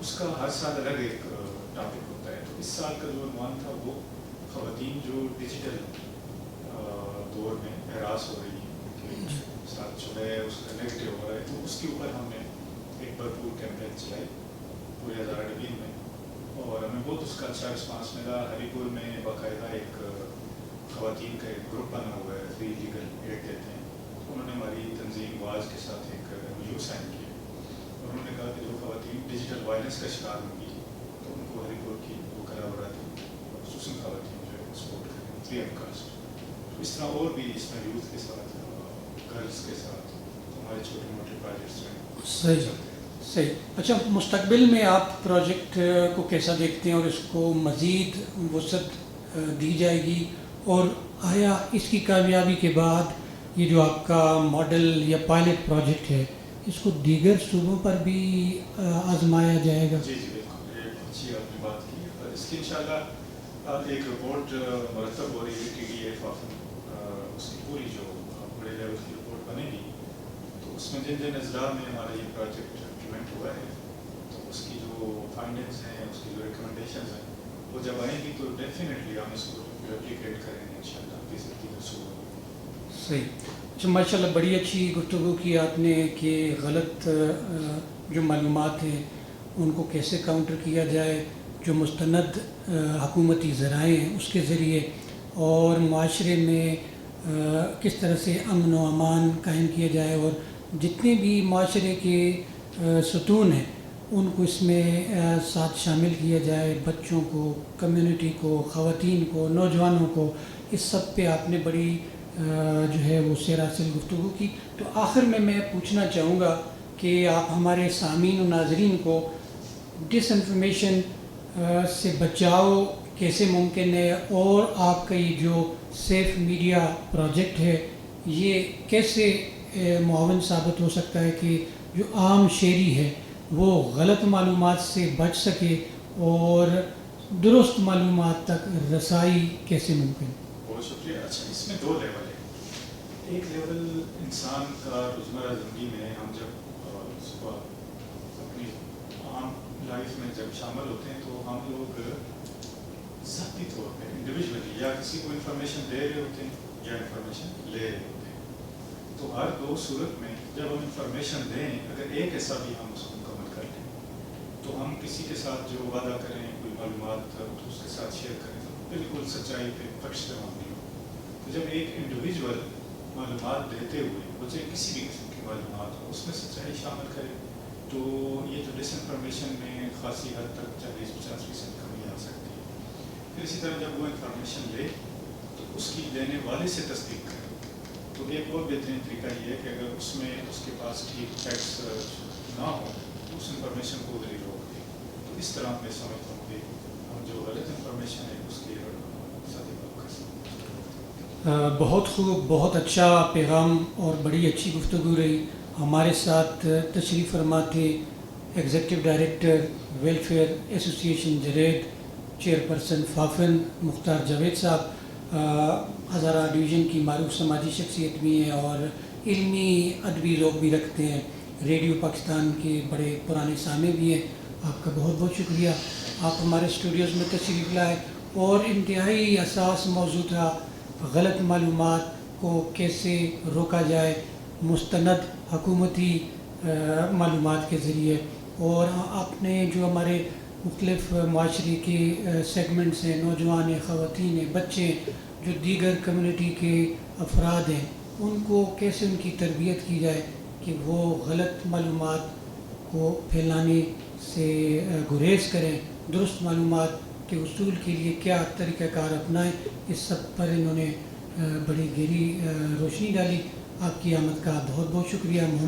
اس کا ہر سال الگ ایک ٹاپک ہوتا ہے. تو اس سال کا جو عنوان تھا وہ خواتین جو ڈیجیٹل دور میں ہراس ہو رہی ہیں ان کے ساتھ جو ہے اس کا نیگیٹو ہو رہا ہے. تو اس کے اوپر ہم نے ایک بھرپور کیمپین چلائی پورے ہزارہ ڈویژن میں, اور ہمیں بہت اس کا اچھا رسپانس ملا. ہری پور میں باقاعدہ ایک خواتین کا ایک گروپ بنا ہوا ہے, فری لیگل ایڈ دیتے ہیں. انہوں نے ہماری تنظیم واز کے ساتھ ایک ویڈیو سائن کیا, اور انہوں نے کہا کہ جو خواتین ڈیجیٹل وائلنس کا شکار ہوں گی تو ان کو ہری پور کی وہ کرا ہو رہا تھا, خصوصاً خواتین جو ہے سپورٹ کریں فری آف کاسٹ. تو اس طرح اور بھی اس میں یوتھ کے ساتھ, گرلس کے ساتھ ہمارے چھوٹے موٹے پروجیکٹس میں صحیح. اچھا, مستقبل میں آپ پروجیکٹ کو کیسا دیکھتے ہیں اور اس کو مزید وسعت دی جائے گی, اور آیا اس کی کامیابی کے بعد یہ جو آپ کا ماڈل یا پائلٹ پروجیکٹ ہے اس کو دیگر صوبوں پر بھی آزمایا جائے گا؟ جی بالکل, یہ اچھی آپ نے بات کی. اس کی انشاءاللہ ایک رپورٹ مرتب ہو رہی ہے TDF اس کی پوری جو بڑے لیول کی رپورٹ بنے گی. تو اس میں جن اضلاع میں ہمارا یہ پروجیکٹ امپلیمنٹ ہوا ہے تو اس کی جو فائنڈنگس ہیں, اس کی جو ریکمنڈیشنز ہیں, وہ جب آئیں گی تو ڈیفینیٹلی ہم اس کو ریپلیکیٹ کریں گے انشاءاللہ دیگر صوبوں میں. صحیح. اچھا, ماشاء اللہ بڑی اچھی گفتگو کی آپ نے کہ غلط جو معلومات ہیں ان کو کیسے کاؤنٹر کیا جائے, جو مستند حکومتی ذرائع ہیں اس کے ذریعے, اور معاشرے میں کس طرح سے امن و امان قائم کیا جائے, اور جتنے بھی معاشرے کے ستون ہیں ان کو اس میں ساتھ شامل کیا جائے, بچوں کو, کمیونٹی کو, خواتین کو, نوجوانوں کو. اس سب پہ آپ نے بڑی جو ہے وہ سیراسل گفتگو کی. تو آخر میں پوچھنا چاہوں گا کہ آپ ہمارے سامعین و ناظرین کو ڈس انفارمیشن سے بچاؤ کیسے ممکن ہے, اور آپ کا یہ جو سیف میڈیا پروجیکٹ ہے یہ کیسے معاون ثابت ہو سکتا ہے کہ جو عام شہری ہے وہ غلط معلومات سے بچ سکے, اور درست معلومات تک رسائی کیسے ممکن؟ بہت شکریہ. اچھا, اس میں 2 لیول ہیں. ایک لیول انسان کا روزمرہ زندگی میں ہم جب صبح اپنی عام لائف میں جب شامل ہوتے ہیں تو ہم لوگ ذاتی طور پہ انڈیویجولی یا کسی کو انفارمیشن دے رہے ہوتے ہیں یا انفارمیشن لے رہے ہوتے ہیں. تو ہر 2 صورت میں جب ہم انفارمیشن دیں, اگر ایک ایسا بھی ہم اس کو مکمل کر لیں تو ہم کسی کے ساتھ جو وعدہ کریں, کوئی معلومات تو اس کے ساتھ شیئر کریں تو بالکل سچائی پہ پکش تمام نہیں ہو. تو جب ایک انڈیویجول معلومات دیتے ہوئے وہ چاہے کسی بھی قسم کی معلومات ہو اس میں سچائی شامل کرے تو یہ جو ڈس انفارمیشن میں خاصی حد تک 40-50% کمی آ سکتی ہے. پھر اسی طرح جب وہ انفارمیشن لے تو اس کی لینے والے سے تصدیق کرے. تو ایک اور بہترین طریقہ یہ ہے کہ اگر اس میں اس کے پاس ٹھیک فیکٹس نہ ہوں تو اس انفارمیشن کو ادھر ہی روک دے. تو اس طرح میں سمجھتا ہوں کہ ہم جو غلط انفارمیشن ہے اس کے ساتھ کر سکتے ہیں. بہت خوب, بہت اچھا پیغام اور بڑی اچھی گفتگو رہی. ہمارے ساتھ تشریف فرما تھے ایگزیکٹو ڈائریکٹر ویلفیئر ایسوسیشن جرید, چیئرپرسن فافن مختار جاوید صاحب. ہزارہ ڈویژن کی معروف سماجی شخصیت بھی ہیں اور علمی ادبی ذوق بھی رکھتے ہیں. ریڈیو پاکستان کے بڑے پرانے سامع بھی ہیں. آپ کا بہت بہت شکریہ, آپ ہمارے اسٹوڈیوز میں تشریف لائے, اور انتہائی حساس موضوع تھا غلط معلومات کو کیسے روکا جائے مستند حکومتی معلومات کے ذریعے. اور آپ نے جو ہمارے مختلف معاشرے کے سیگمنٹس ہیں, نوجوان ہیں, خواتین ہیں, بچے ہیں, جو دیگر کمیونٹی کے افراد ہیں, ان کو کیسے ان کی تربیت کی جائے کہ وہ غلط معلومات کو پھیلانے سے گریز کریں, درست معلومات کے حصول کے لیے کیا طریقہ کار اپنائیں. اس سب پر انہوں نے بڑی گہری روشنی ڈالی. آپ کی آمد کا بہت بہت شکریہ. محمد